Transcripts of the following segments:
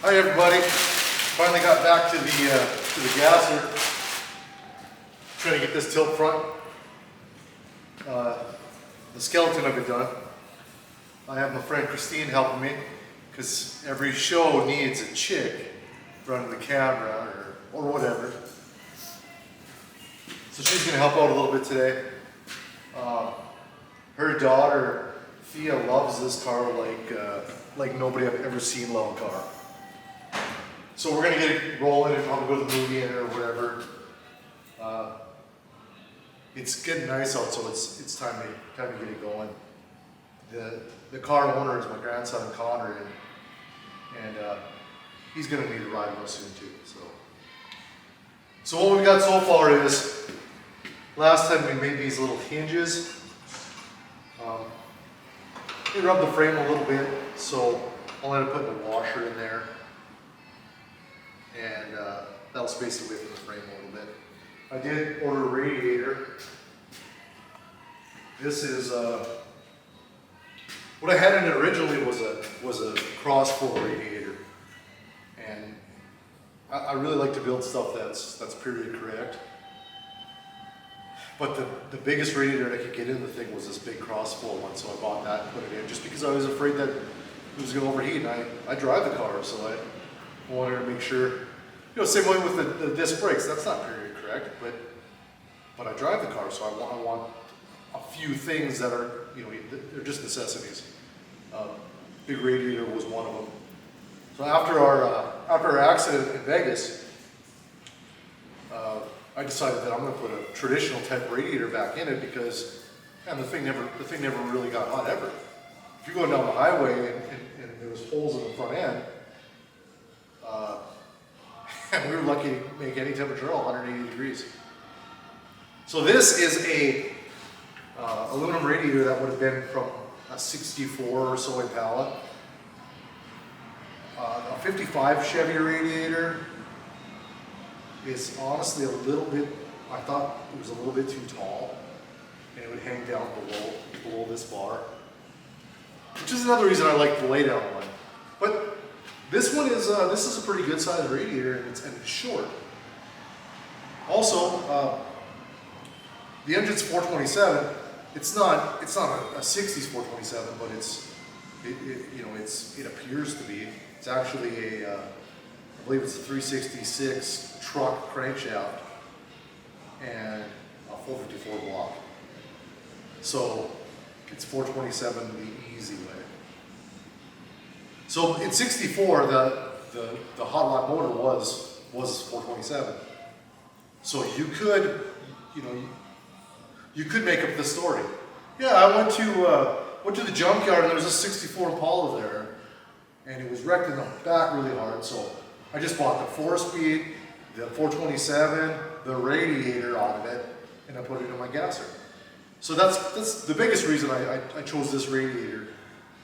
Hi everybody. Finally got back to the gasser. Trying to get this tilt front. The skeleton of it done. I have my friend Christine helping me because every show needs a chick running the camera or whatever. So she's going to help out a little bit today. Her daughter Thea loves this car like nobody I've ever seen love a car. So we're gonna get it rolling and probably go to the movie in it or whatever. It's getting nice out, so it's time to get it going. The car owner is my grandson Connor, and he's gonna need a ride real soon too. So what we've got so far is last time we made these little hinges. We rubbed the frame a little bit, so I'll end up putting a washer in there. And that'll space away from the frame a little bit. I did order a radiator. This is what I had in it originally was a cross-flow radiator, and I really like to build stuff that's period correct. But the biggest radiator I could get in the thing was this big cross-flow one, so I bought that and put it in just because I was afraid that it was going to overheat. And I drive the car, so I wanted to make sure. You know, same way with the disc brakes. That's not period correct, but I drive the car, so I want a few things that are, you know, they're just necessities. Big radiator was one of them. So after our accident in Vegas, I decided that I'm going to put a traditional type radiator back in it because, man, the thing never really got hot ever. If you're going down the highway and there was holes in the front end, and we were lucky to make any temperature 180 degrees. So this is a aluminum radiator that would have been from a 64 or so Impala. A 55 Chevy radiator is honestly a little bit, I thought it was a little bit too tall, and it would hang down below this bar, which is another reason I like the laydown one. But this one is this is a pretty good sized radiator, and it's short. Also, the engine's 427. It's not a 60s 427, but it appears to be. It's actually I believe it's a 366 truck crankshaft and a 454 block. So it's 427 the easy way. So in 64, the hot rod motor was 427. So you could make up the story. Yeah, I went to the junkyard and there was a 64 Impala there, and it was wrecked in the back really hard. So I just bought the 4-speed, the 427, the radiator out of it, and I put it in my gasser. So that's the biggest reason I chose this radiator,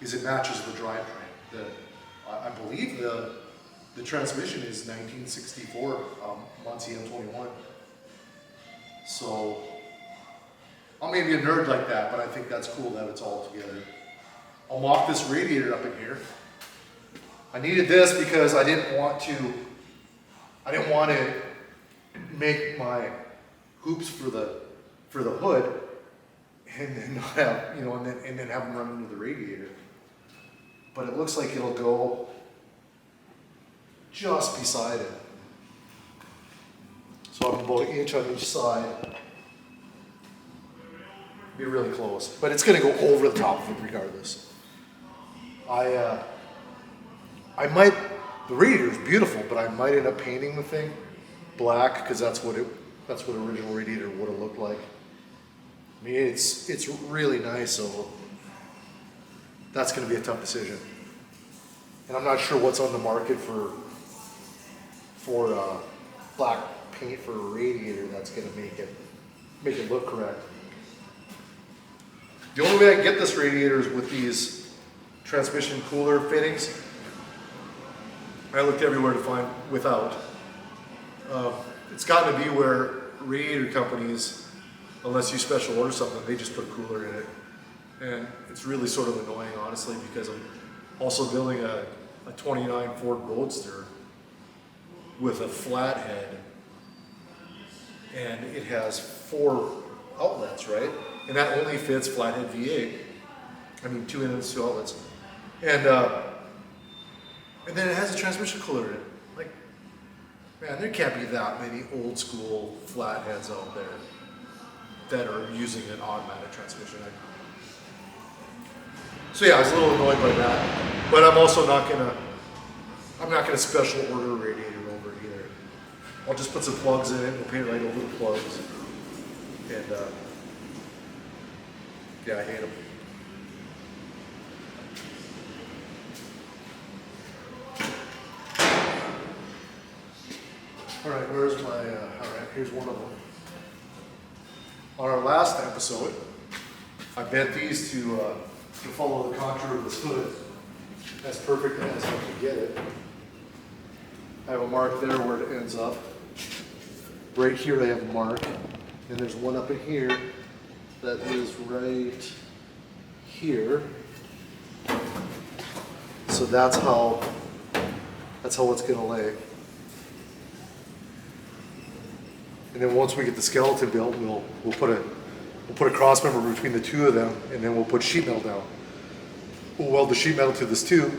is it matches the drivetrain. I believe the transmission is 1964 Muncie M21. So I'm maybe a nerd like that, but I think that's cool that it's all together. I'll mock this radiator up in here. I needed this because I didn't want to make my hoops for the hood and then not have, and then have them run into the radiator. But it looks like it'll go just beside it. So I'm about an inch on each side. Be really close, but it's going to go over the top of it regardless. The radiator is beautiful, but I might end up painting the thing black because that's what original radiator would have looked like. I mean, it's really nice, so that's going to be a tough decision. And I'm not sure what's on the market for black paint for a radiator that's going to make it look correct. The only way I can get this radiator is with these transmission cooler fittings. I looked everywhere to find without. It's gotten to be where radiator companies, unless you special order something, they just put a cooler in it. And it's really sort of annoying, honestly, because I'm also building a a 29 Ford Roadster with a flathead, and it has 4 outlets, right? And that only fits flathead V8. I mean, 2 inlets, 2 outlets. And then it has a transmission cooler in it. Like, man, there can't be that many old school flatheads out there that are using an automatic transmission. So yeah, I was a little annoyed by that, but I'm also not gonna special order a radiator over it either. I'll just put some plugs in it, we'll paint it right over the plugs, and yeah, I hate them. All right, where's my, all right, here's one of them. On our last episode, I bent these to follow the contour of this hood as perfect as I can get it. I have a mark there where it ends up. Right here I have a mark, and there's one up in here that is right here. So that's how it's gonna lay. And then once we get the skeleton built, we'll put a cross member between the 2 of them, and then we'll put sheet metal down. We'll weld the sheet metal to this tube,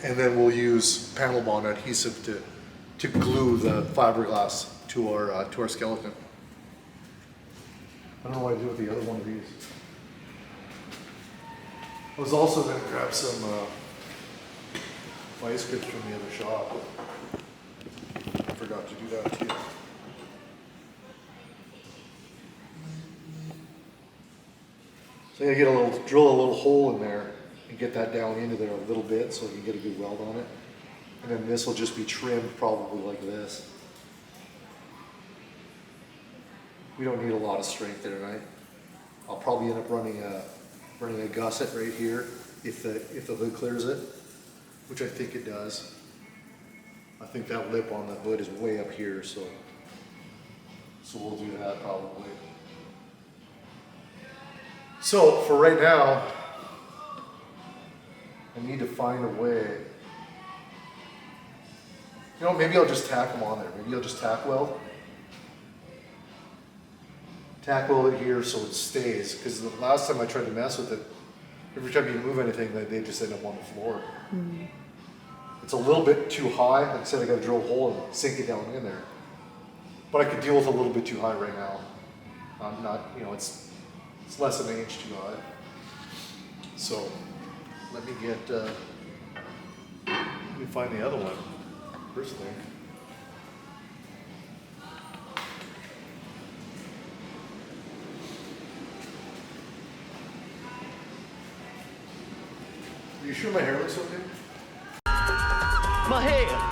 and then we'll use panel bond adhesive to glue the fiberglass to our skeleton. I don't know what I do with the other one of these. I was also going to grab some vice grips from the other shop. I forgot to do that too. So I'm gonna drill a little hole in there and get that down into there a little bit so you can get a good weld on it. And then this will just be trimmed probably like this. We don't need a lot of strength there, right? I'll probably end up running a gusset right here if the hood clears it, which I think it does. I think that lip on the hood is way up here, so we'll do that probably. So for right now, I need to find a way. You know, maybe I'll just tack them on there. Maybe I'll just tack weld. Tack weld it here so it stays. Because the last time I tried to mess with it, every time you move anything, they just end up on the floor. Mm. It's a little bit too high. Like I said, I got to drill a hole and sink it down in there. But I could deal with a little bit too high right now. I'm not, you know, it's less than an inch too high. So let me find the other one first thing. Are you sure my hair looks okay? My hair.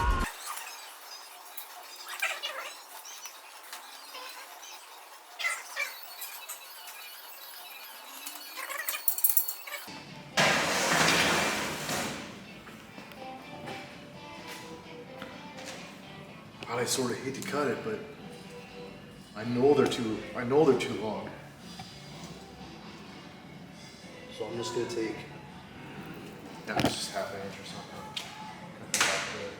I sort of hate to cut it, but I know they're too long. So I'm just gonna take, yeah, it's just half an inch or something. Cut that off there.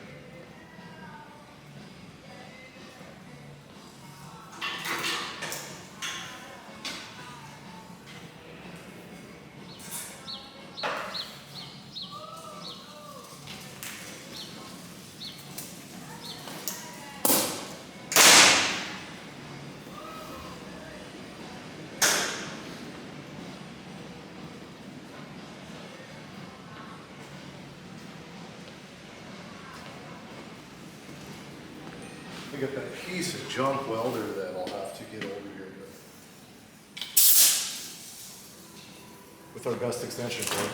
I got that piece of junk welder that I'll have to get over here with our gust extension cord.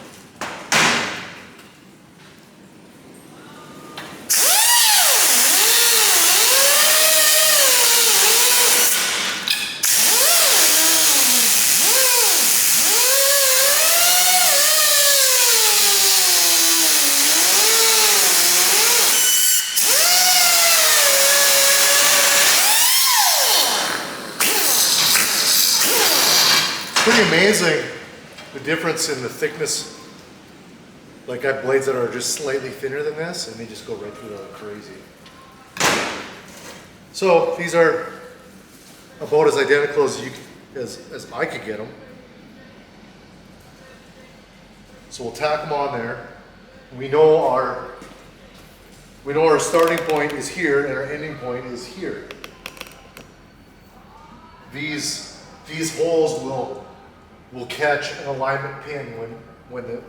Pretty amazing the difference in the thickness Like I have blades that are just slightly thinner than this, and they just go right through like crazy. So these are about as identical as as I could get them. So we'll tack them on there. We know our starting point is here and our ending point is here. These holes will catch an alignment pin when the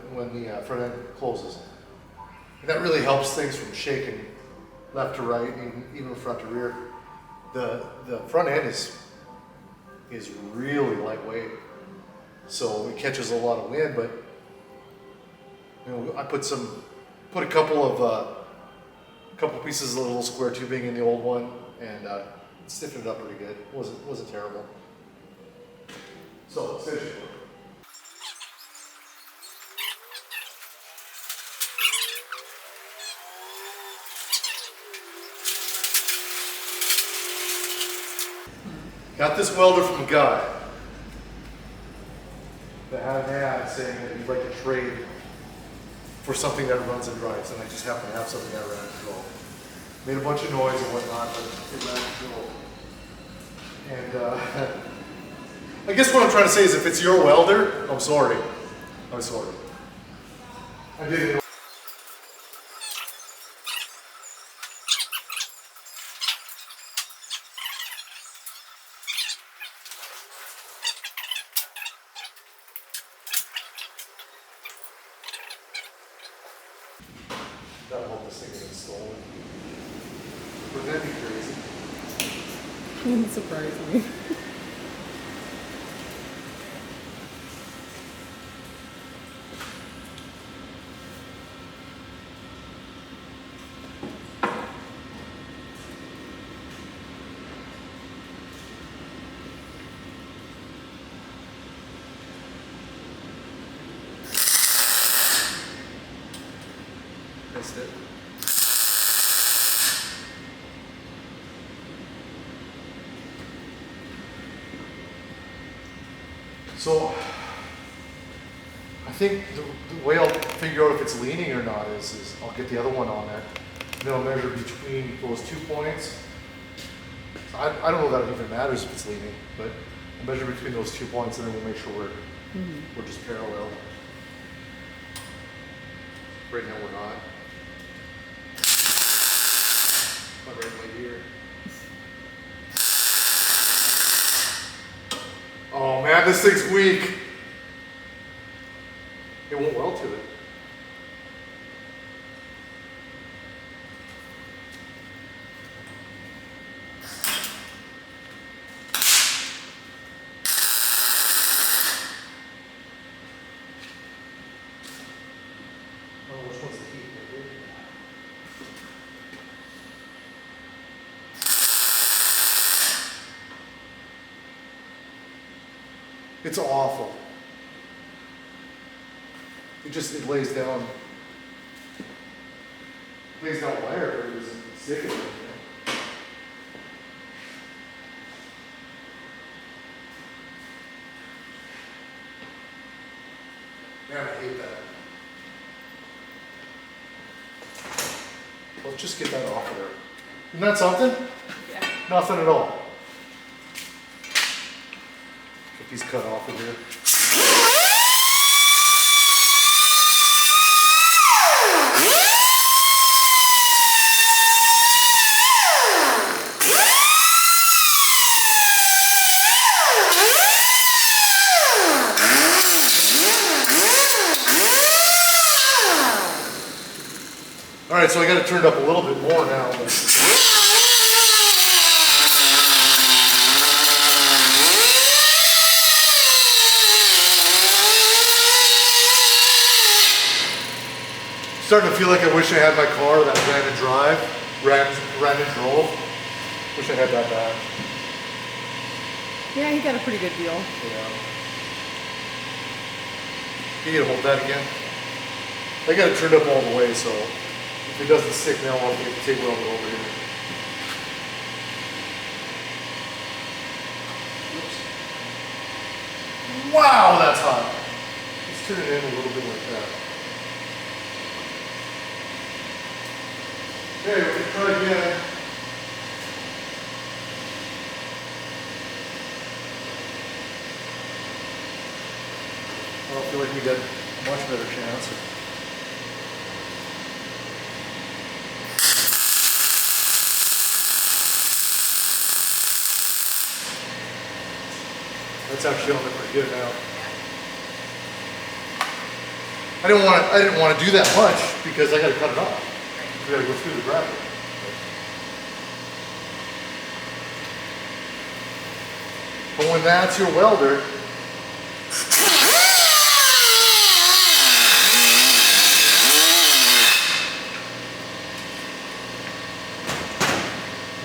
front end closes. And that really helps things from shaking left to right, even front to rear. The front end is really lightweight, so it catches a lot of wind. But you know, I put a couple pieces of little square tubing in the old one, and it stiffened it up pretty good. It wasn't terrible. So let's finish it. Got this welder from a guy that had an ad saying that he'd like to trade for something that runs and drives, and I just happen to have something that ran and drove. Made a bunch of noise and whatnot, but it ran and drove. And I guess what I'm trying to say is if it's your welder, I'm sorry. I'm sorry. I didn't know. I hope this thing isn't stolen. Wouldn't that be crazy? Wouldn't surprise me. Missed it. So, I think the way I'll figure out if it's leaning or not is I'll get the other one on there, and then I'll measure between those 2 points. So I don't know that it even matters if it's leaning, but I'll measure between those 2 points, and then we'll make sure we're just parallel. Right now we're not. But right here. Oh man, this thing's weak. It won't weld to it. Oh, which one's the heat? Right here? It's awful. It lays down wire, but it doesn't stick it. Man, I hate that. Let's just get that off of there. Isn't that something? Yeah. Nothing at all. Get these cut off of here. All right, so I got it turned up a little bit more now. Starting to feel like I wish I had my car that ran and drove. Wish I had that back. Yeah, he got a pretty good deal. Yeah. You need to hold that again. I got it turned up all the way, so if it doesn't stick now, I'll get the TIG welder over here. Oops. Wow, that's hot. Let's turn it in a little bit like that. Okay, we can try again. I don't feel like we got a much better chance. That's actually on there pretty good now. I didn't want to do that much because I got to cut it off. We got to go through the bracket. But when that's your welder,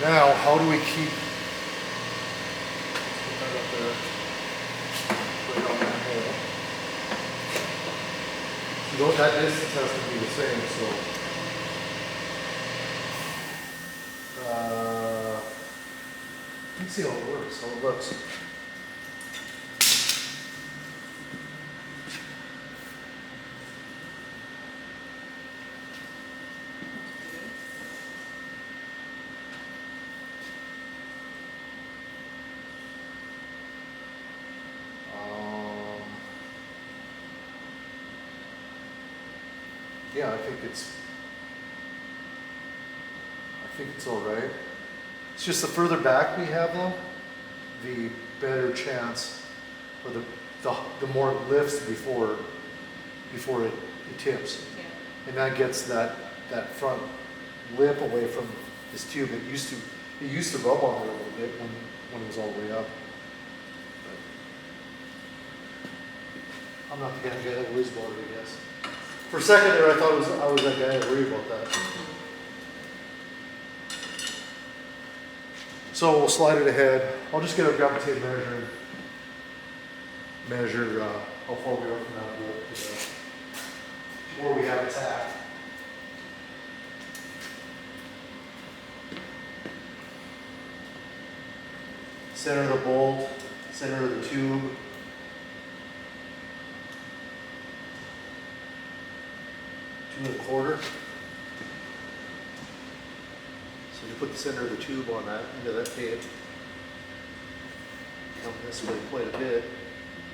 now how do we keep that up there? Put it on that hole. So that distance has to be the same, so. Let's see how it works, how it looks. Yeah, I think it's all right. It's just the further back we have though, the better chance, or the more it lifts before it tips. Yeah. And that gets that front lip away from this tube. It used to rub on it a little bit when it was all the way up. But I'm not the kind of guy that worries about it, I guess. For a second there, I thought I was that guy that worried about that. So we'll slide it ahead. I'll just get a grab tape measure and measure how far we are from that bolt to where we have it at. Center of the bolt, center of the tube. 2 1/4. So you put the center of the tube on that, into that tape. Come this way quite a bit.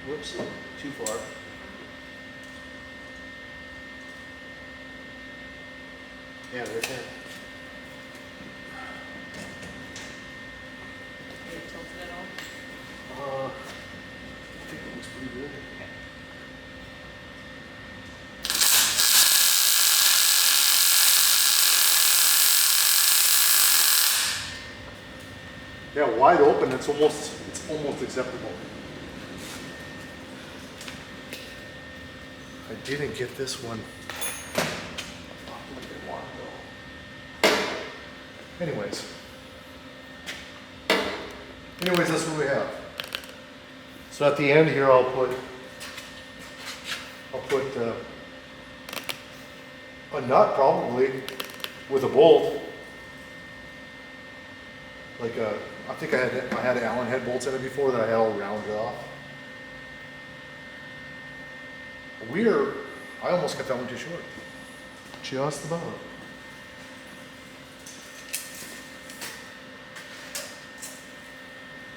Whoops, too far. Yeah, there's it. Are you tilted at all? I think it looks pretty good. Yeah, wide open, it's almost acceptable. I didn't get this one like I wanted though. Anyways, that's what we have. So at the end here, I'll put a nut probably with a bolt. Like I think I had Allen head bolts in it before that I had all rounded off. I almost cut that one too short. Just about.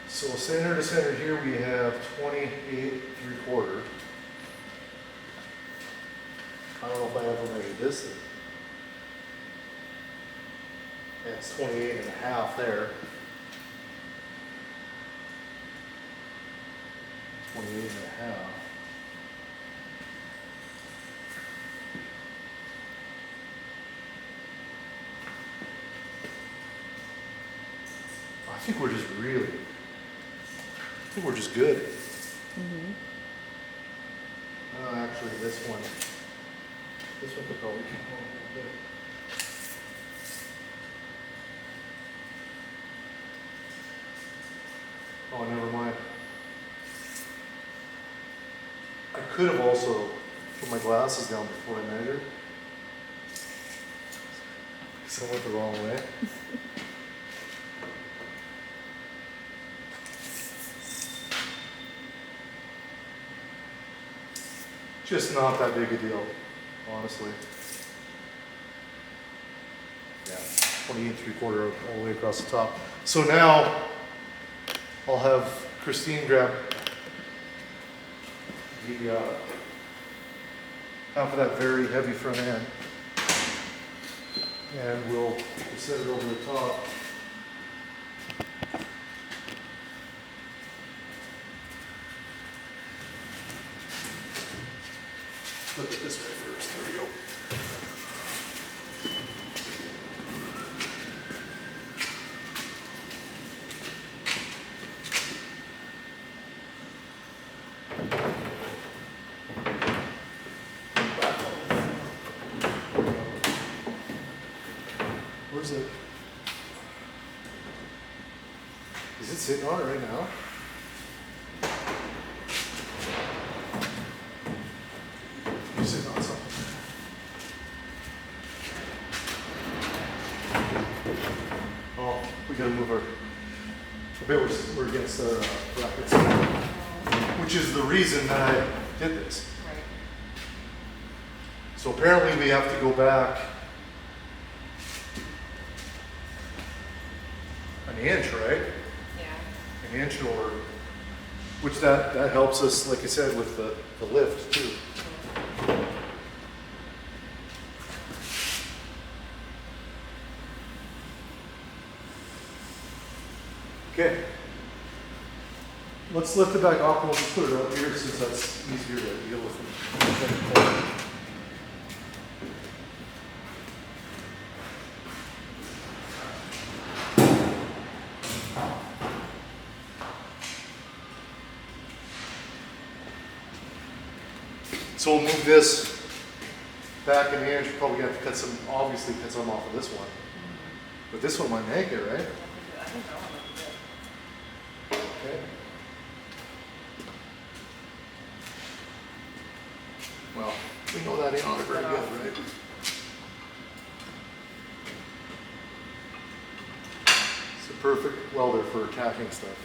So center to center here we have 28 3/4. I don't know if I ever measured this thing. Yeah, it's 28 and a half there. 28 and a half. I think we're just good. Mm-hmm. Actually, this one could probably keep on a little bit. Oh, never mind. I could have also put my glasses down before I measured. Because I went the wrong way. Just not that big a deal, honestly. Yeah. 28 3/4 all the way across the top. So now I'll have Christine grab the half of that very heavy front end, and we'll set it over the top. Flip it this way first. There we go. Where's it? Is it sitting on it right now? You're sitting on something. Oh, we gotta move our. I bet we're against the brackets, which is the reason that I did this. Right. So apparently we have to go back an inch, right? Yeah. An inch or, which that helps us, like I said, with the lift too. Okay. Let's lift it back off and we'll just put it up here since that's easier to deal with. So we'll move this back an inch. Probably gonna have to cut some, obviously cut some off of this one. But this one might make it, right? I think that one looks good. Okay. Well, we know that ain't very good, right? It's a perfect welder for tacking stuff.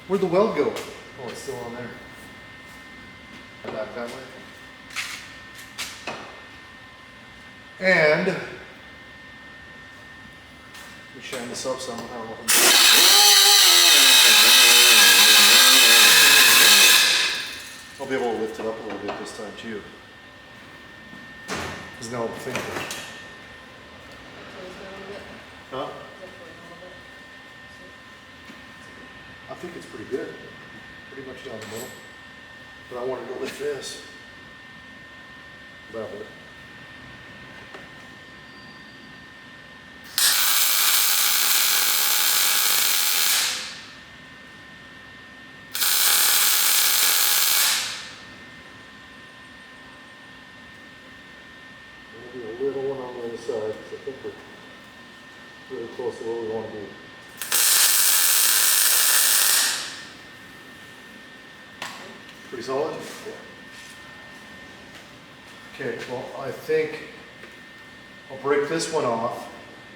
Where'd the weld go? Oh, it's still on there. Back that way. And we shine this up some. I don't know if I'll be able to lift it up a little bit this time too. Because now I'm thinking. Close it a little bit. Huh? Is that closing a little bit? I think it's pretty good. Pretty much down the middle. But I wanted to lift this. That way. Maybe a little one on the other side, because I think we're really close to where we want to be. Pretty solid? Okay, well, I think I'll break this one off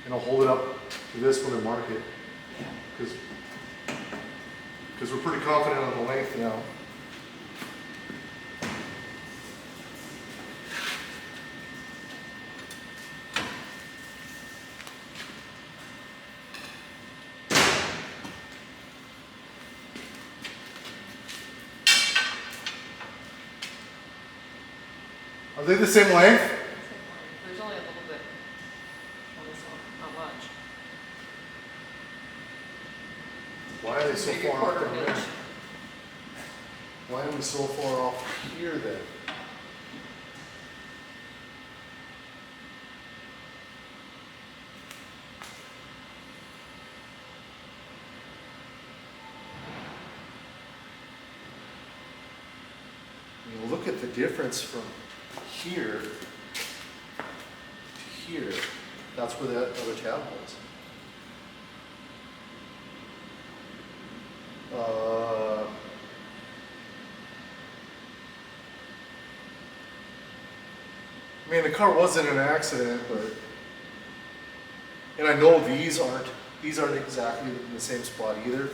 and I'll hold it up to this one and mark it. Because we're pretty confident on the length now. Are they the same length? There's only a little bit on this one, not much. Why are they so Maybe a far off quarter down inch. there? Why are we so far off here then? You look at the difference from here to here. That's where that other tab was. I mean, the car wasn't an accident, but, and I know these aren't exactly in the same spot either.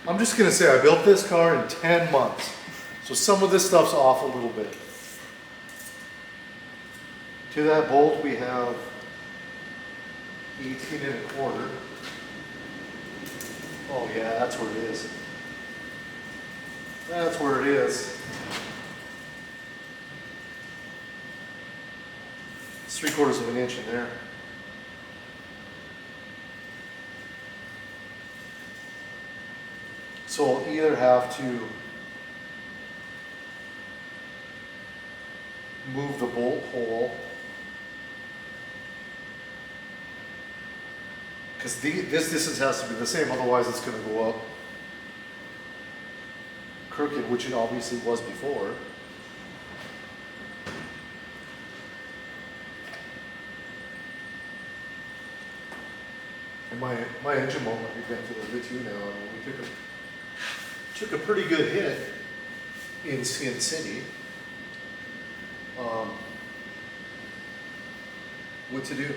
I'm just gonna say I built this car in 10 months. So some of this stuff's off a little bit. To that bolt we have 18 1/4. Oh yeah, that's where it is. That's where it is. It's 3/4 of an inch in there. So I'll either have to move the bolt hole, because this distance has to be the same, otherwise it's going to go up crooked, which it obviously was before. And my engine mount might be bent a little bit too now. I mean, we took a pretty good hit in Sin City. What to do?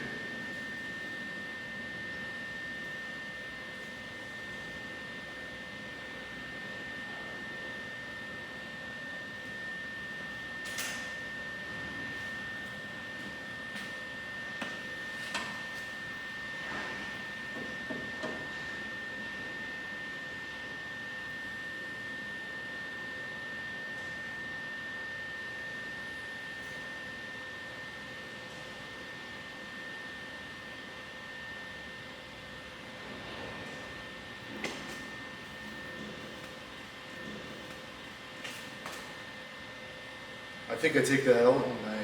I think I take that out and I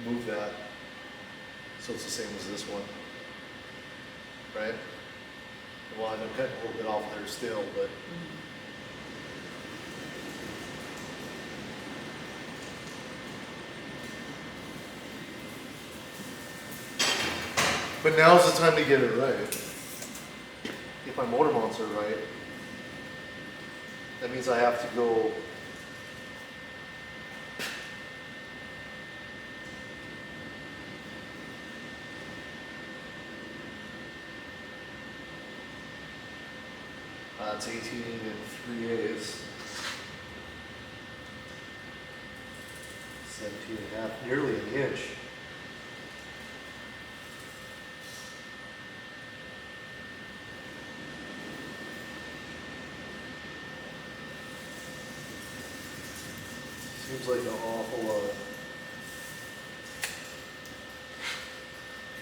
move that so it's the same as this one, right? Well, I'm cutting a little bit off there still, but now's the time to get it right. If my motor mounts are right, that means I have to go it's 18 3/8, 17.5, nearly an inch. Seems like an awful lot.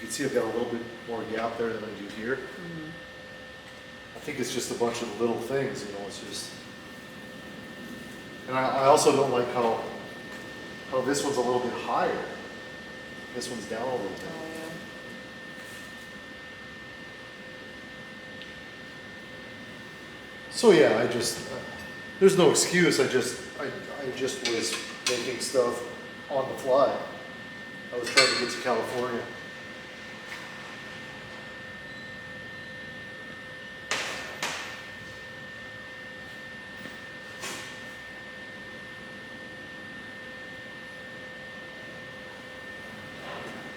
You can see I've got a little bit more gap there than I do here. I think it's just a bunch of little things, you know, it's just, and I also don't like how this one's a little bit higher. This one's down a little bit. Oh, yeah. So yeah, there's no excuse, I just was making stuff on the fly. I was trying to get to California.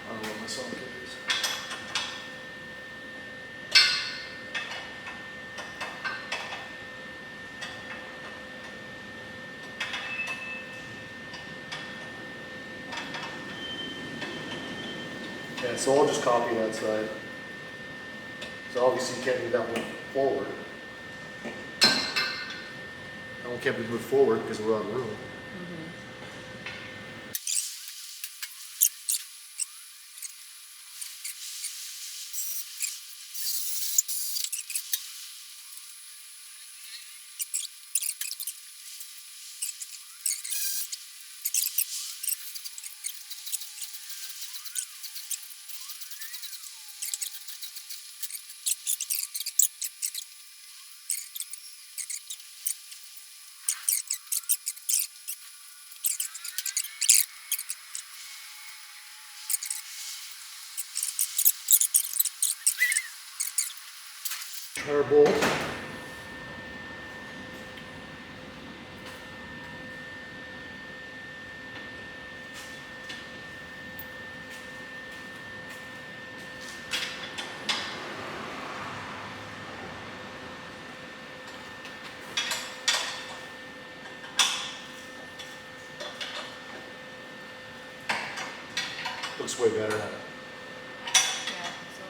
I don't know what my socket is. Yeah, so I'll just copy that side. So obviously you can't move that one forward. That one can't be moved forward because we're out of room. Our bolt. Looks way better now. Yeah, so.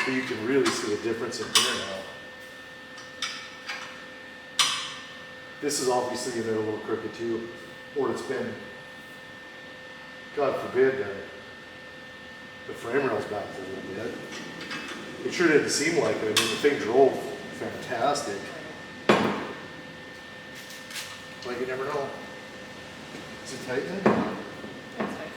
But you can really see the difference in here now. This is obviously in there a little crooked too, or it's been, God forbid, the frame rail's back there a little bit. It sure didn't seem like it. I mean, the thing drove fantastic. But you never know. Is it tight then? That's fine.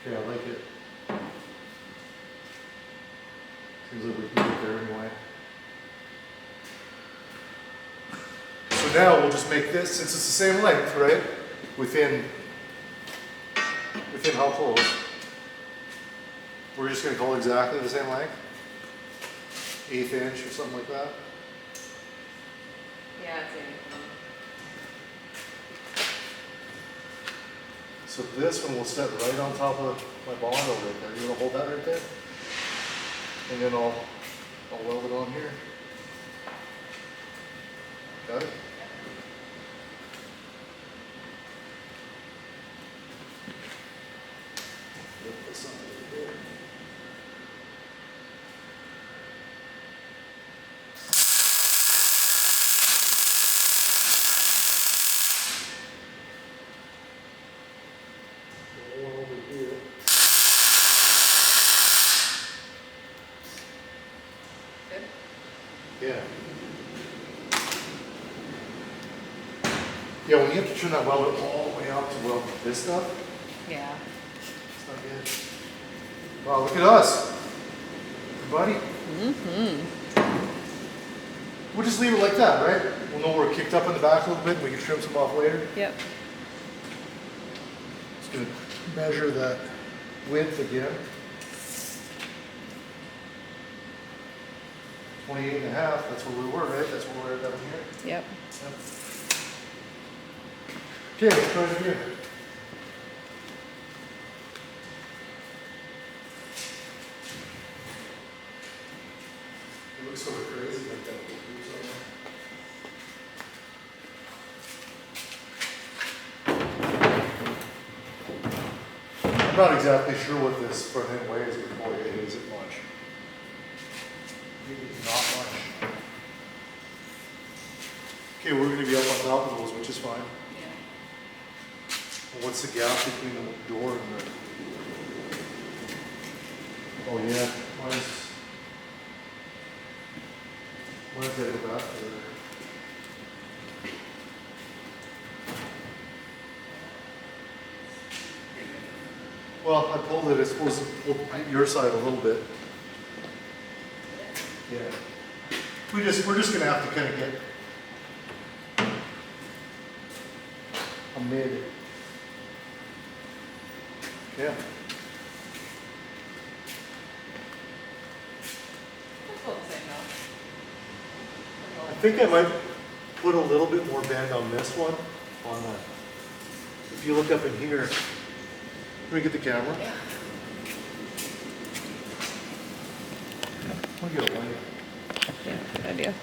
Okay, I like it. Seems like we can get there anyway. So now we'll just make this, since it's the same length, right? Within how close? We're just gonna call it exactly the same length? 1/8 inch or something like that? Yeah, it's anything. So this one will sit right on top of my Bondo right there. You wanna hold that right there? And then I'll weld it on here. Got it? Lift this up a little bit. One over here. Good? Yeah. Yeah, when you have to turn that welder all the way up to weld this stuff, Yeah. it's not good. Wow, look at us. Buddy. Mm-hmm. We'll just leave it like that, right? We'll know we're kicked up in the back a little bit and we can trim some off later. Yep. Just gonna measure that width again. 28.5, that's where we were, right? That's where we were down here. Yep. Okay, let's try it again. It looks sort of crazy like that. I'm not exactly sure what this front end weighs, but boy, it isn't much. Maybe not much. Okay, we're going to be up on top of those, which is fine. Yeah. Well, what's the gap between the door and the... Oh yeah, mine's gotta go back to there. Well, I pulled it, I suppose, pulled your side a little bit. Yeah. We're just gonna have to kind of get a mid. Yeah. That's about the same though. I think I might put a little bit more bend on this one. On the, if you look up in here, let me get the camera. Yeah. Let me get a light. Yeah, good idea.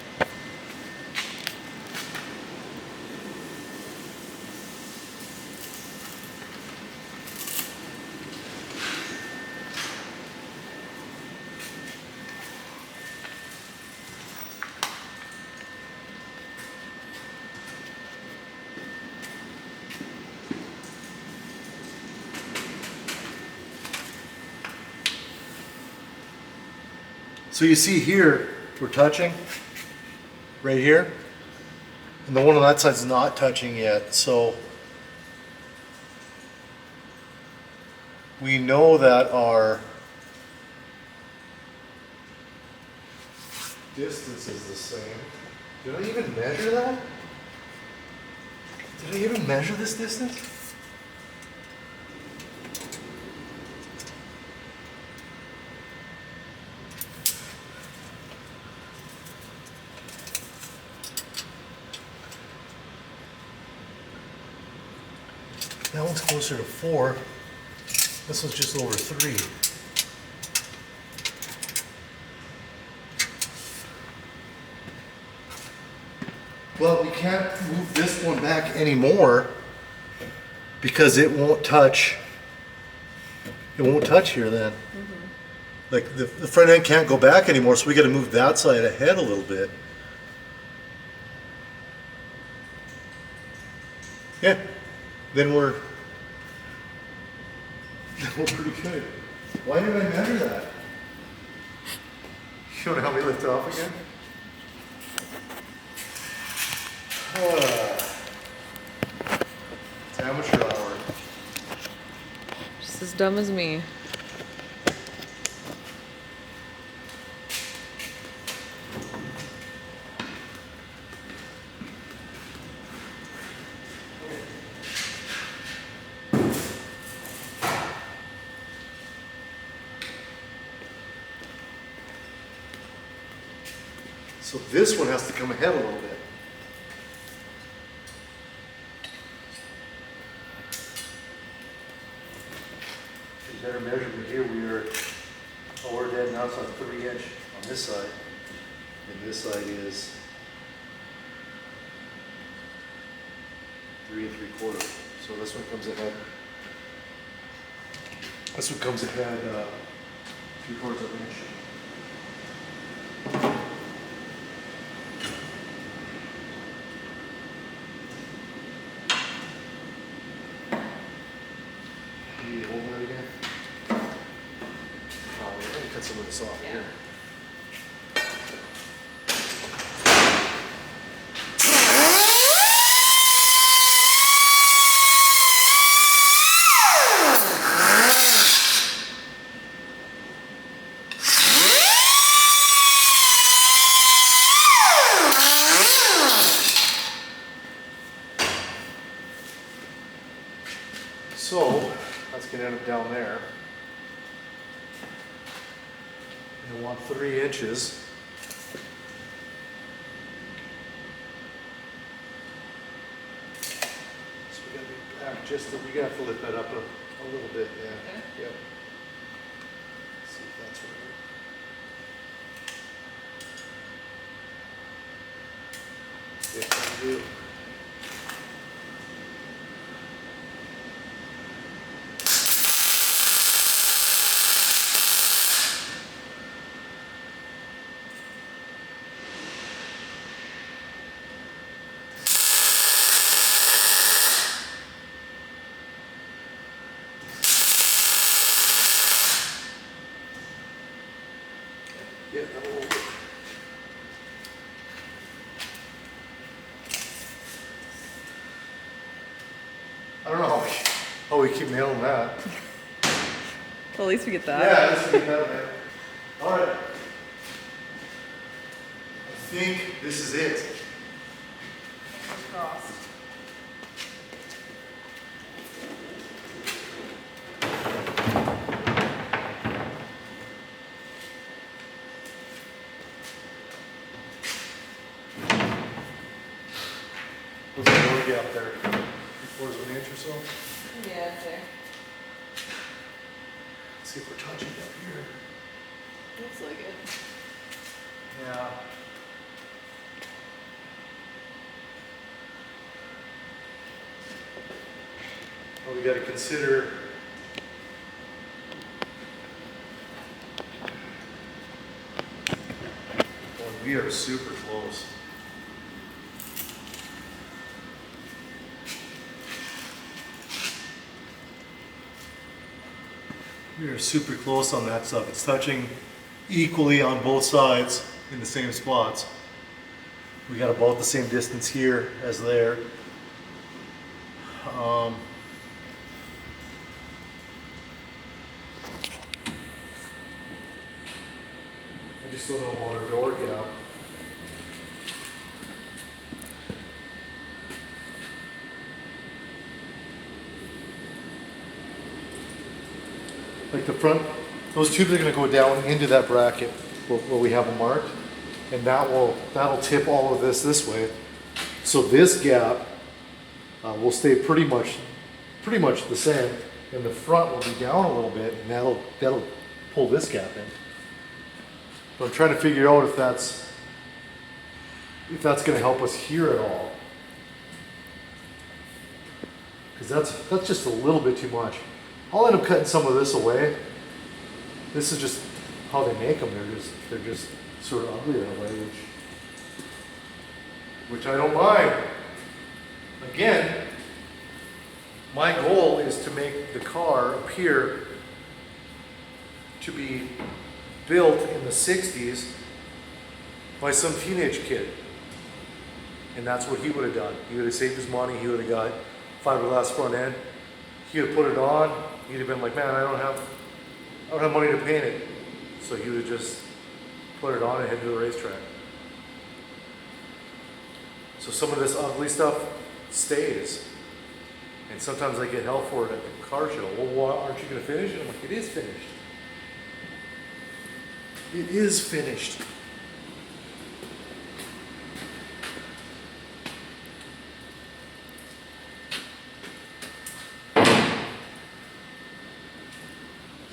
So you see here, we're touching, right here, and the one on that side's not touching yet, so we know that our distance is the same. Did I even measure that? Did I even measure this distance? That one's closer to 4. This one's just over 3. Well, we can't move this one back anymore because it won't touch. It won't touch here then. Like the front end can't go back anymore, so we got to move that side ahead a little bit. Yeah, then we're pretty good. Why did I measure that? You want to help me lift it off again? It's amateur hour. Just as dumb as me. So this one has to come ahead a little bit. You better measurement here. We're dead now. It's on 3 inch on this side, and this side is 3 3/4. So this one comes ahead. This one comes ahead 3/4 of an inch. You hold that again. Oh, we're gonna cut some of this off here. So that's gonna end up down there. And I want 3 inches. So we gotta be back just, we gotta have to lift that up a little bit, yeah. Okay. Yep. See if that's right. Yeah, I do. Yeah, that will work. I don't know how we keep nailing that. Well, at least we get that. Yeah, this will be better, man. All right. I think this is it. Fingers crossed. What's the door gap there? 3/4 of an inch or so? Yeah, okay. Let's see if we're touching up here. Looks like it. Yeah. Well, we got to consider well, we are super close. We are super close on that stuff. It's touching equally on both sides in the same spots. We got about the same distance here as there. I just don't know about our door gap. like the front, those tubes are gonna go down into that bracket where we have them marked. And that'll tip all of this way. So this gap will stay pretty much the same. And the front will be down a little bit, and that'll pull this gap in. So I'm trying to figure out if that's gonna help us here at all. Because that's just a little bit too much. I'll end up cutting some of this away. This is just how they make them. They're just sort of ugly that way, which I don't mind. Again, my goal is to make the car appear to be built in the 60s by some teenage kid. And that's what he would have done. He would have saved his money, he would have got fiberglass front end. He would have put it on, he'd have been like, man, I don't have money to paint it. So he would have just put it on and head to the racetrack. So some of this ugly stuff stays. And sometimes I get hell for it at the car show. Well, aren't you going to finish? And I'm like, it is finished. It is finished.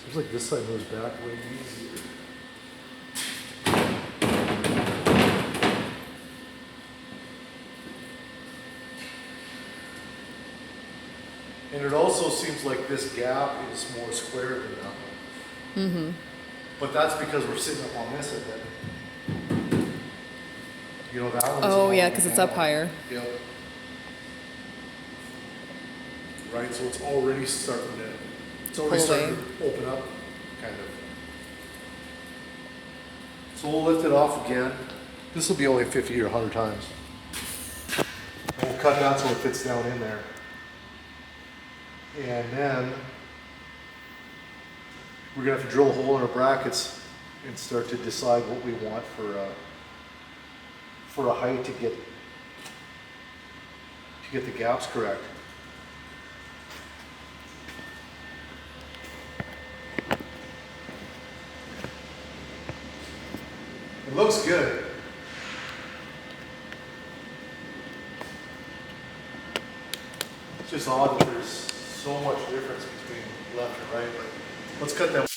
Seems like this side moves back way easier. And it also seems like this gap is more square than that one. Mm-hmm. But that's because we're sitting up on this end. You know, that one's Oh, yeah, because it's up higher. Yep. Right, so it's already starting to open up, kind of. So we'll lift it off again. This will be only 50 or 100 times. And we'll cut that so it fits down in there. And then we're gonna have to drill a hole in our brackets and start to decide what we want for a height to get the gaps correct. It looks good. It's just odd that there's so much difference between left and right, but let's cut that.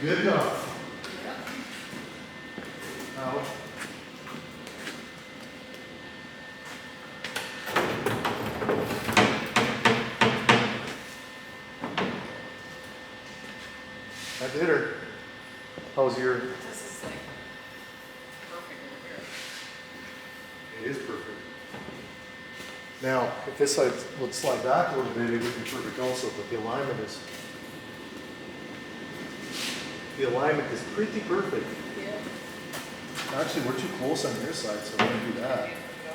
Good enough. Now, that did her. How's your? This is like perfect over here. It is perfect. Now, if this side would slide back a little bit, it would be perfect also, but the alignment is pretty perfect. Yeah. Actually, we're too close on your side, so we're gonna do that. Okay, go.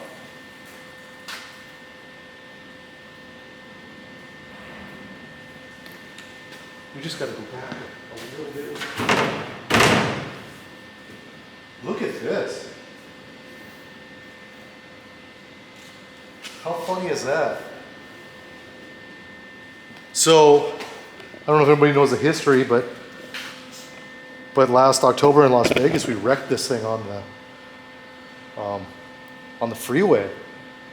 We just gotta go back a little bit. Look at this. How funny is that? So, I don't know if everybody knows the history, but last October in Las Vegas, we wrecked this thing on the freeway,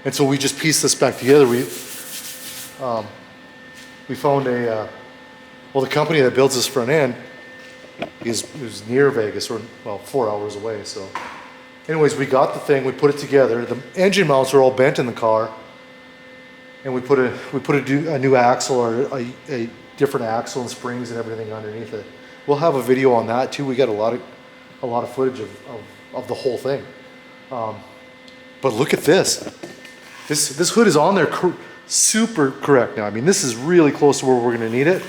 and so we just pieced this back together. We found the company that builds this front end is near Vegas, or 4 hours away. So, anyways, we got the thing, we put it together. The engine mounts are all bent in the car, and we put a new axle, or a different axle and springs and everything underneath it. We'll have a video on that too. We got a lot of footage of the whole thing. But look at this. This hood is on there super correct now. I mean, this is really close to where we're going to need it.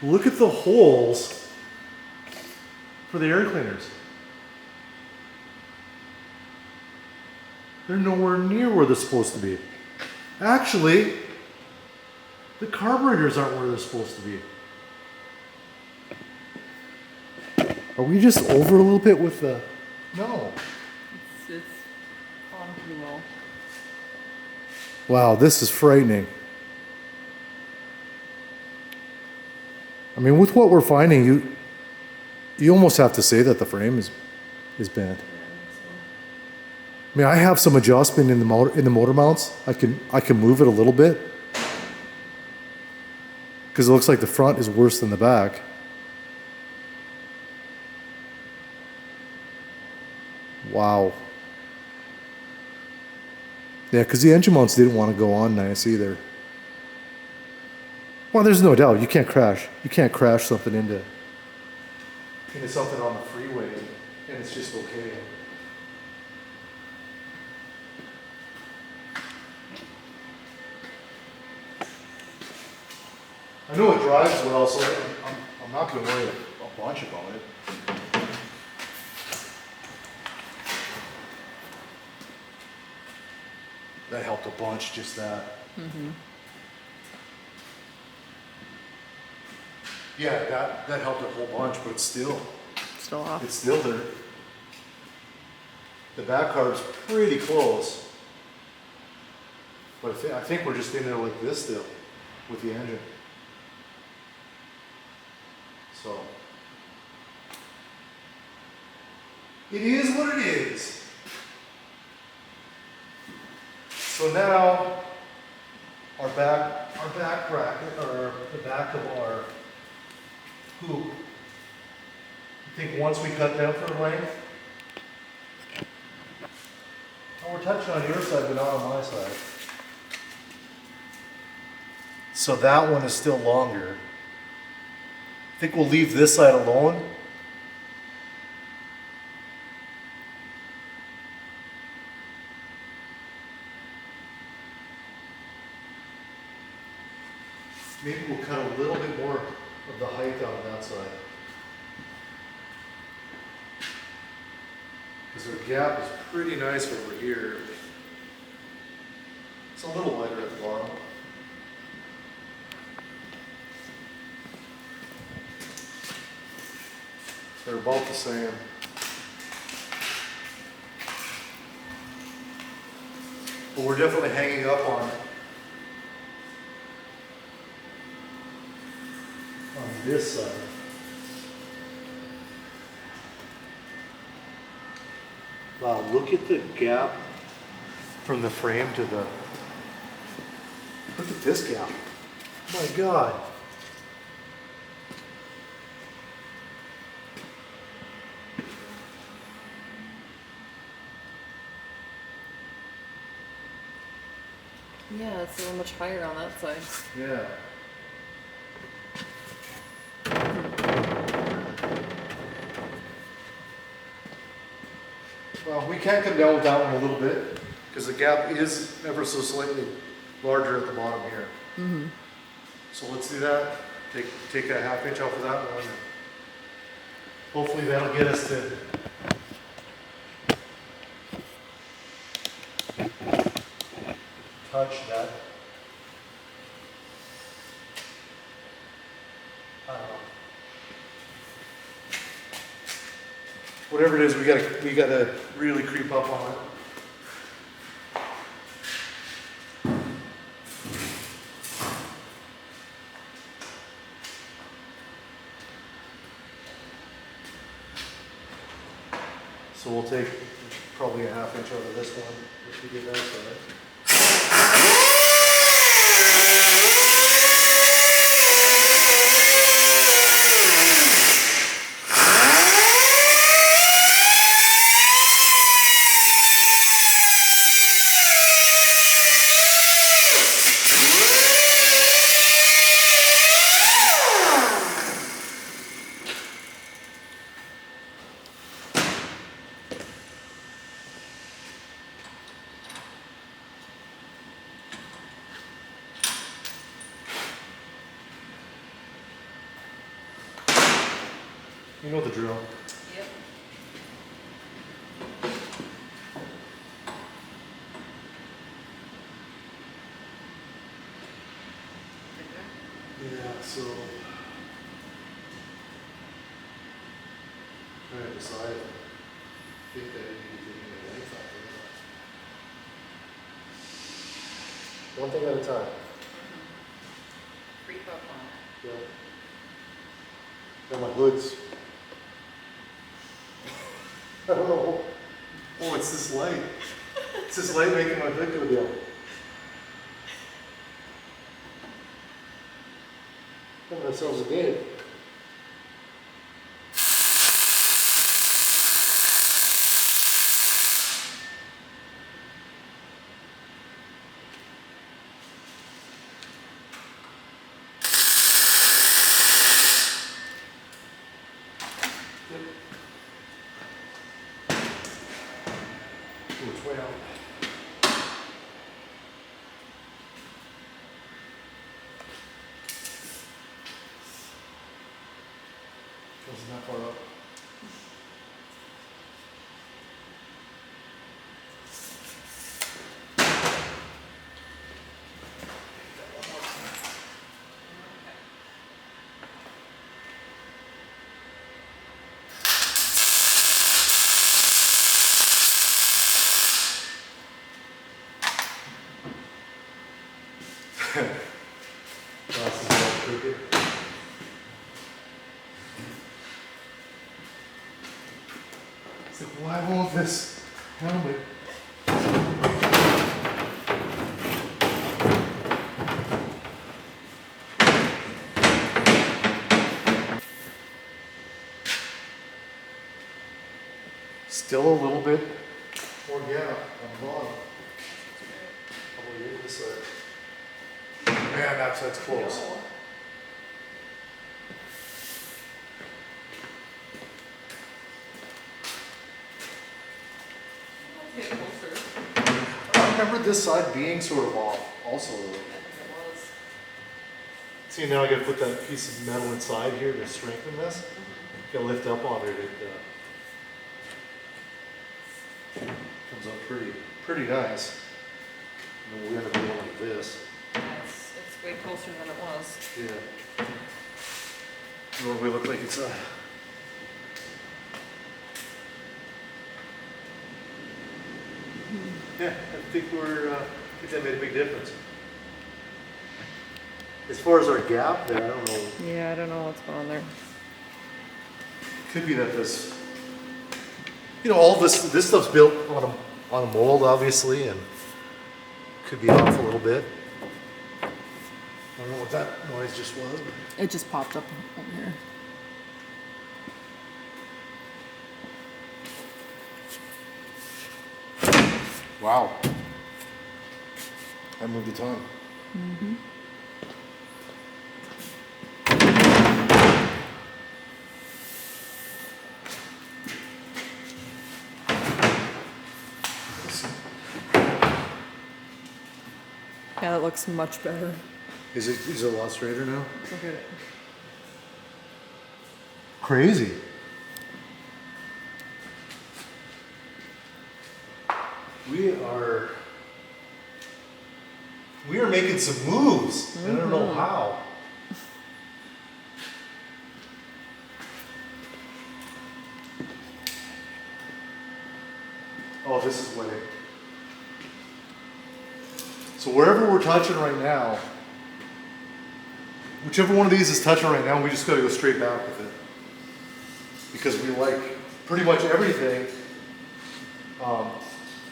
Look at the holes for the air cleaners. They're nowhere near where they're supposed to be. Actually, the carburetors aren't where they're supposed to be. Are we just over a little bit with the... No. It's on pretty well. Wow, this is frightening. I mean, with what we're finding, you almost have to say that the frame is bad. I mean, I have some adjustment in the motor mounts. I can move it a little bit because it looks like the front is worse than the back. Wow. Yeah, because the engine mounts didn't want to go on nice either. Well, there's no doubt you can't crash. You can't crash something into something on the freeway, and it's just okay. I know it drives well, so I'm not going to worry a bunch about it. That helped a bunch, just that. Mm-hmm. Yeah, that helped a whole bunch, but it's still off. It's still there. The back carb's pretty close, but I think we're just in there like this still with the engine. So it is what it is. So now our back bracket, or the back of our hoop. I think once we cut down for length, oh, we're touching on your side, but not on my side. So that one is still longer. I think we'll leave this side alone. Maybe we'll cut a little bit more of the height out of that side. Because our gap is pretty nice over here. It's a little wider at the bottom. They're about the same. But we're definitely hanging up on this side. Wow, look at the gap from the frame to the... Look at this gap. Oh my God. Yeah, it's a little much higher on that side. Yeah. Well, we can come down with that one a little bit because the gap is ever so slightly larger at the bottom here. Mm-hmm. So let's do that. Take a half inch off of that one. And hopefully that'll get us to touch that. I don't know. Whatever it is, we gotta really creep up on it. So we'll take probably a half inch out of this one if we get that side. You know the drill. Yeah, so. Trying to decide. I think that I need to take any length off of it. One thing at a time. Creep up on it. Yeah. And my hoods. I don't know. Oh, it's this light. It's this light making my hood go down. Give ourselves a game. Ooh, it's way out. Wasn't that far up. Glasses are all crooked. It's like, why won't this helmet? Still a little bit more gap on the bottom. How about you this side? Man, that's close. Let's get closer. I remember this side being sort of off also. I think it was. See, now I gotta put that piece of metal inside here to strengthen this. Gotta lift up on it. It comes up pretty nice. And then we end up going like this. Yeah, it's way closer than it was. Yeah. What we look like it's Yeah, I think that made a big difference. As far as our gap there, I don't know. Yeah, I don't know what's going on there. Could be that this, all this stuff's built on a mold, obviously, and could be off a little bit. I don't know what that noise just was. But It just popped up here. wow, I moved a ton. Yeah, that looks much better. Is it a lot straighter now? Look at it. Crazy. We are making some moves. I don't know how. Oh, this is way. So wherever we're touching right now, whichever one of these is touching right now, we just gotta go straight back with it. Because we like pretty much everything,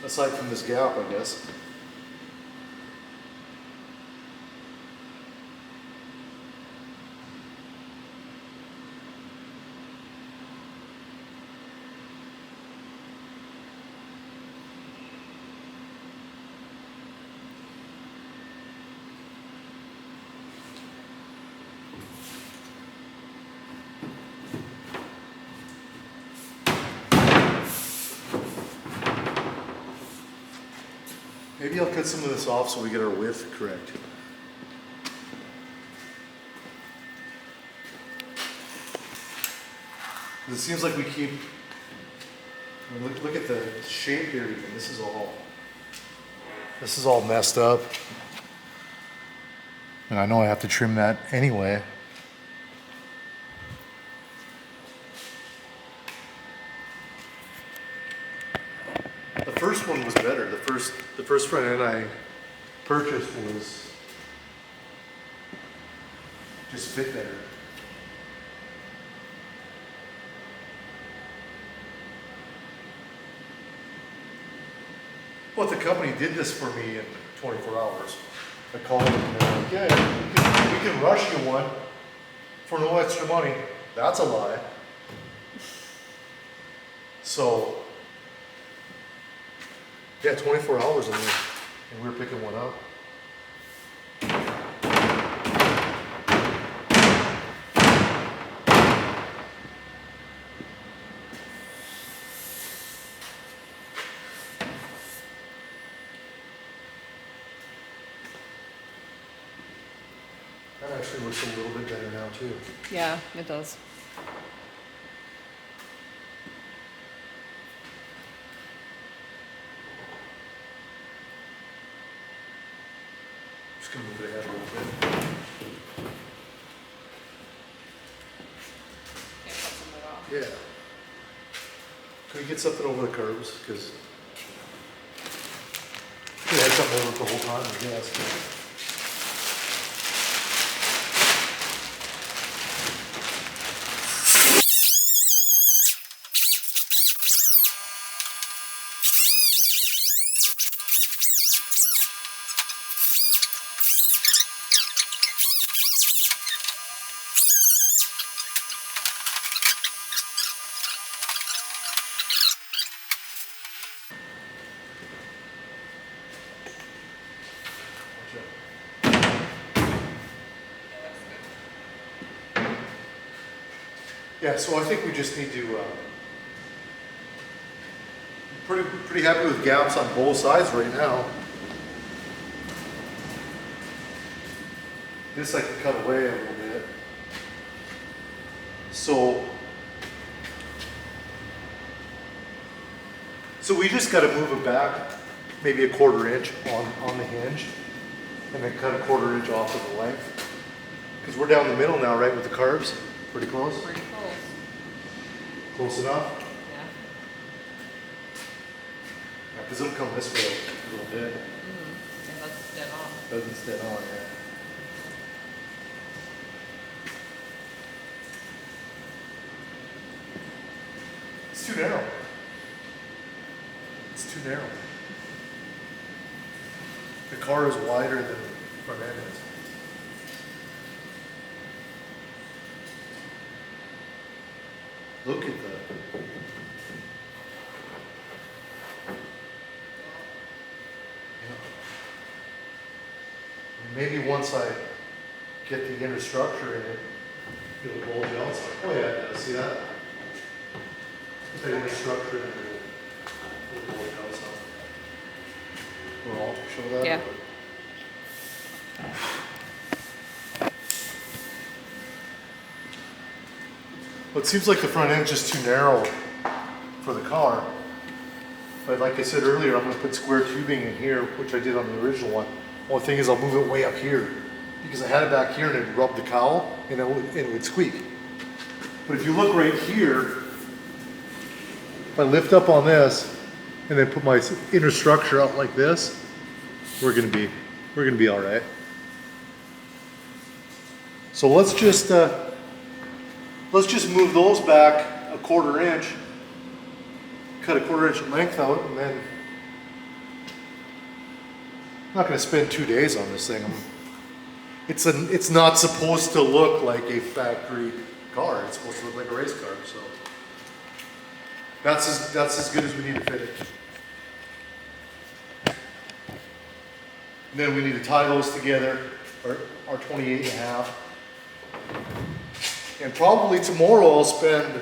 aside from this gap, I guess. Maybe I'll cut some of this off so we get our width correct. It seems like we keep, look at the shape here even, this is all messed up. And I know I have to trim that anyway. The first one was better. The first front end I purchased was just fit better. But the company did this for me in 24 hours. I called them and they're like, yeah, we can rush you one for no extra money. That's a lie. So, yeah, 24 hours and we were picking one up. That actually looks a little bit better now too. Yeah, it does. Just gonna move it ahead a little bit. Can't cut some of it off. Yeah. Can we get something over the curbs? Because we had something over it the whole time, I guess. Yeah, so I think we just need to, pretty happy with gaps on both sides right now. This I can cut away a little bit. So we just got to move it back maybe a 1/4 inch on the hinge and then cut a 1/4 inch off of the length. Because we're down the middle now, right, with the carbs? Pretty close? Pretty close. Close enough? Yeah. Because it'll come this way a little bit. And that's dead on. Doesn't dead on, yeah. It's too narrow. It's too narrow. The car is wider than the front end is. Look at that. Maybe once I get the inner structure in it, it'll bulge outside. Oh yeah, it does. See that? Put the inner structure in it, it'll bulge outside. Will all show that? Yeah. Well, it seems like the front end's just too narrow for the car. But like I said earlier, I'm going to put square tubing in here, which I did on the original one. Only thing is I'll move it way up here because I had it back here and it rubbed the cowl and it would squeak. But if you look right here, if I lift up on this and then put my inner structure out like this, we're gonna be all right. So let's just move those back a 1/4 inch, cut a 1/4 inch length out, and then I'm not going to spend 2 days on this thing. It's not supposed to look like a factory car. It's supposed to look like a race car. So that's as good as we need to fit it. And then we need to tie those together, our 28.5. And probably tomorrow I'll spend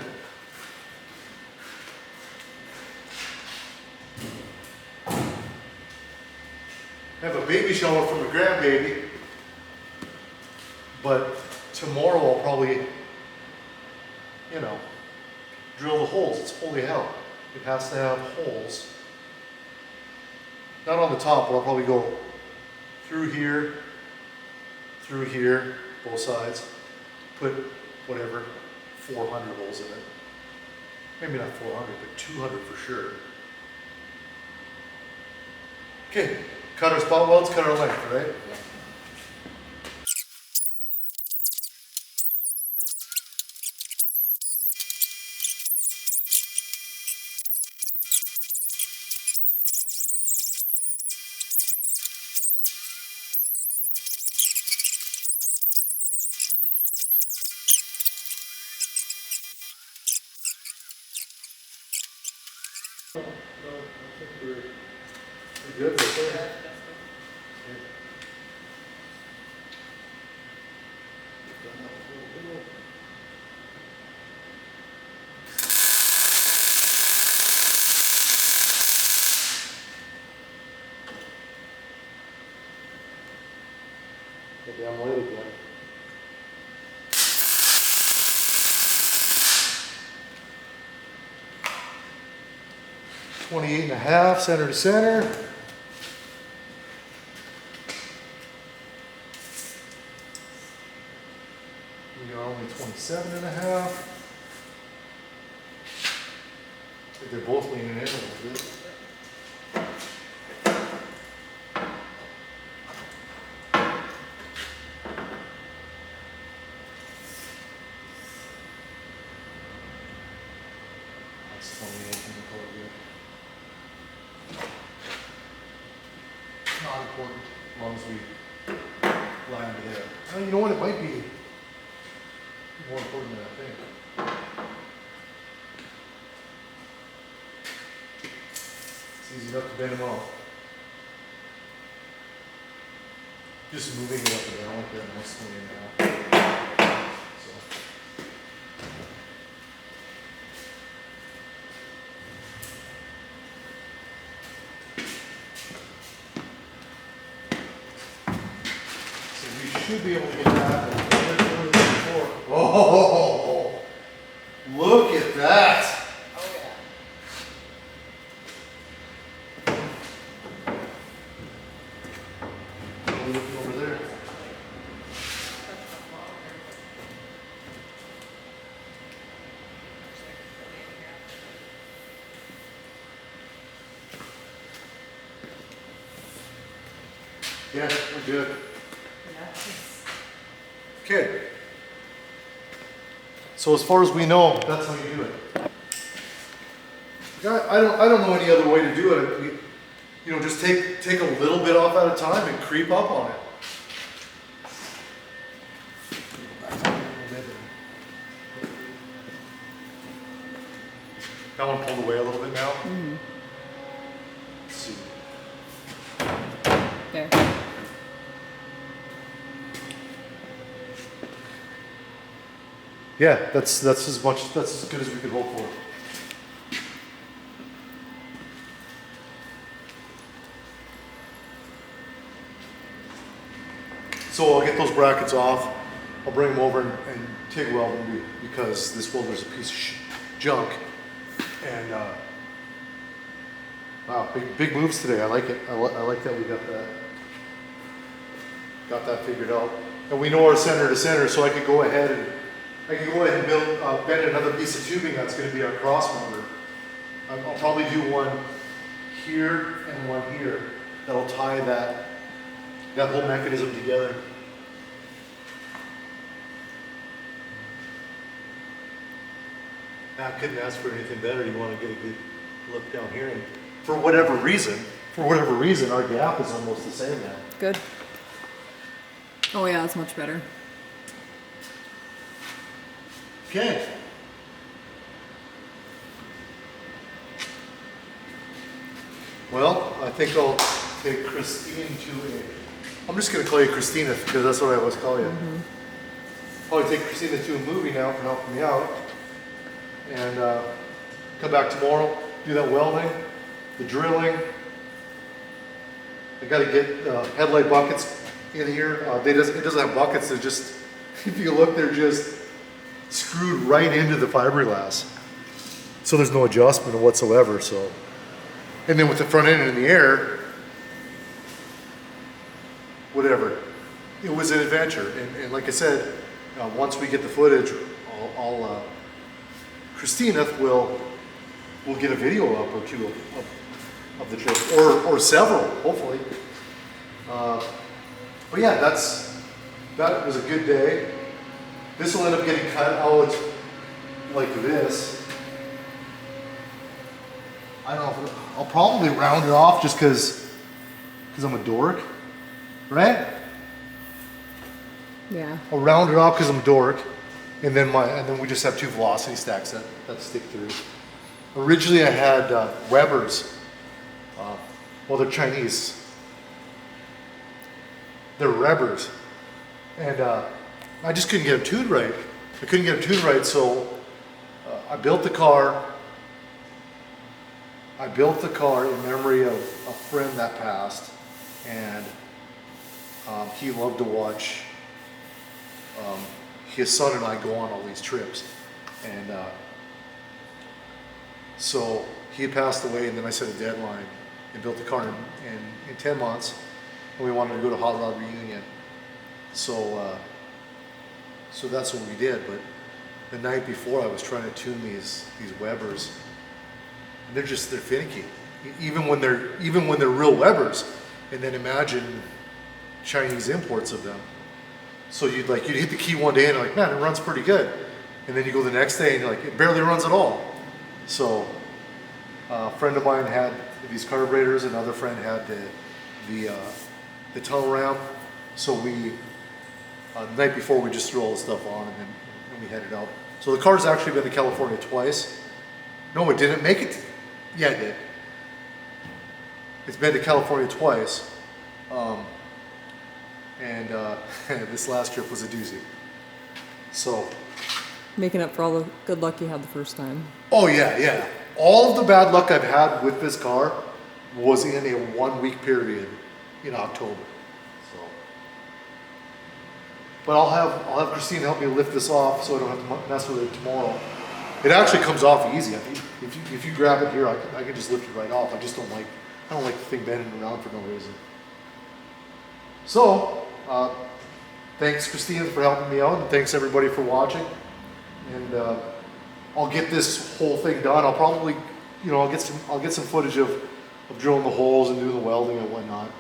have a baby shower for my grandbaby, but tomorrow I'll probably, drill the holes. It's holy hell. It has to have holes. Not on the top, but I'll probably go through here, through here, both sides. Put whatever, 400 holes in it. Maybe not 400, but 200 for sure. Okay, cut our spot welds, cut our length, right? No, I think we're good right there. Get down light again. $28.5 center to center. We are only 27.5. I think they're both leaning in a little bit. That's 28 in the color good. Not important, as long as we line it there. You know what, it might be more important than I think. It's easy enough to bend them out. Just moving it up and down like that mostly now. So. Should be able to get that. Oh, look at that. Oh, yeah. Looking over there. Yeah, we're good. Okay. So as far as we know, that's how you do it. I don't know any other way to do it. You know, just take a little bit off at a time and creep up on it. That one pulled away a little bit now. Mm-hmm. Let's see. There. Yeah, that's as good as we could hope for. So I'll get those brackets off. I'll bring them over and TIG weld them because this welder's a piece of junk. And wow, big moves today. I like it. I like that we got that figured out. And we know our center to center, so I can go ahead and build, bend another piece of tubing that's going to be our cross member. I'll probably do one here and one here that'll tie that whole mechanism together. I couldn't ask for anything better. You want to get a good look down here, and for whatever reason, our gap is almost the same now. Good. Oh yeah, that's much better. Okay. Well, I think I'll take Christine I'm just going to call you Christina because that's what I always call you. Mm-hmm. Probably take Christina to a movie now for helping me out. And come back tomorrow, do that welding, the drilling. I got to get headlight buckets in here. It doesn't have buckets. They're just, if you look, they're just screwed right into the fiberglass. So there's no adjustment whatsoever. So, and then with the front end in the air, whatever. it was an adventure. And like I said, once we get the footage, Christina will get a video up or two of the trip, or several, hopefully. But yeah, that was a good day. This will end up getting cut out like this. I don't know, I'll probably round it off just because I'm a dork, right? Yeah. I'll round it off because I'm a dork, and then we just have two velocity stacks that stick through. Originally I had Weber's, well they're Chinese. They're Weber's, and I just couldn't get them tuned right. I couldn't get them tuned right, so I built the car. I built the car in memory of a friend that passed, and he loved to watch his son and I go on all these trips. And so he had passed away, and then I set a deadline and built the car in 10 months, and we wanted to go to Hot Rod Reunion. So that's what we did. But the night before, I was trying to tune these Webers. And they're finicky, even when they're real Webers. And then imagine Chinese imports of them. So you'd hit the key one day and you're like, man, it runs pretty good. And then you go the next day and you're like, it barely runs at all. So a friend of mine had these carburetors, another friend had the tunnel ramp. So the night before, we just threw all the stuff on and then we headed out. So the car's actually been to California twice. No, it didn't make it. Yeah, it did. It's been to California twice. And this last trip was a doozy. So. Making up for all the good luck you had the first time. Oh yeah. All of the bad luck I've had with this car was in a 1 week period in October. So. But I'll have Christine help me lift this off so I don't have to mess with it tomorrow. It actually comes off easy. I think if you grab it here, I can just lift it right off. I don't like the thing bending around for no reason. So, thanks Christina for helping me out, and thanks everybody for watching. And I'll get this whole thing done. I'll probably, I'll get some footage of drilling the holes and doing the welding and whatnot.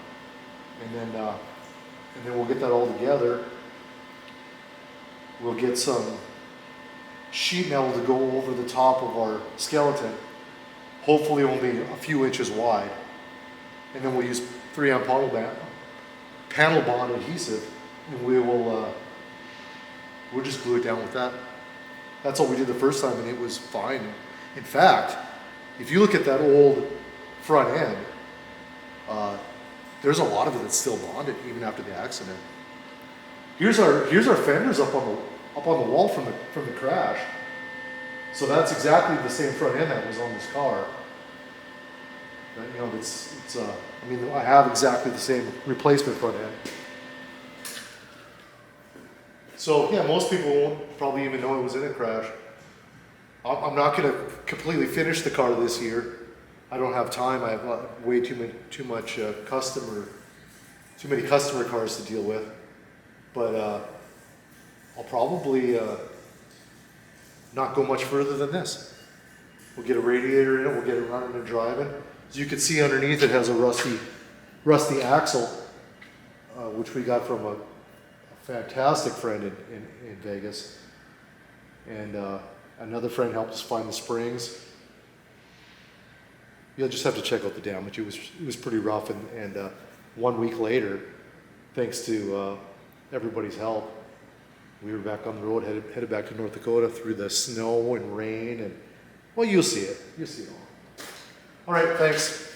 And then we'll get that all together. We'll get some sheet metal to go over the top of our skeleton, hopefully only a few inches wide, and then we'll use 3M panel bond adhesive, and we'll just glue it down with that. That's all we did the first time, and it was fine. In fact, if you look at that old front end, there's a lot of it that's still bonded even after the accident. Here's our fenders up on the wall from the crash. So that's exactly the same front end that was on this car. But, I have exactly the same replacement front end. So yeah, most people won't probably even know it was in a crash. I'm not going to completely finish the car this year. I don't have time. I have way too many customer cars to deal with. But I'll probably not go much further than this. We'll get a radiator in it, we'll get it running and driving. As you can see underneath, it has a rusty axle, which we got from a fantastic friend in Vegas. And another friend helped us find the springs. You'll just have to check out the damage. It was pretty rough, and 1 week later, thanks to everybody's help, we were back on the road, headed back to North Dakota through the snow and rain, and well, you'll see it. You'll see it all. All right, thanks.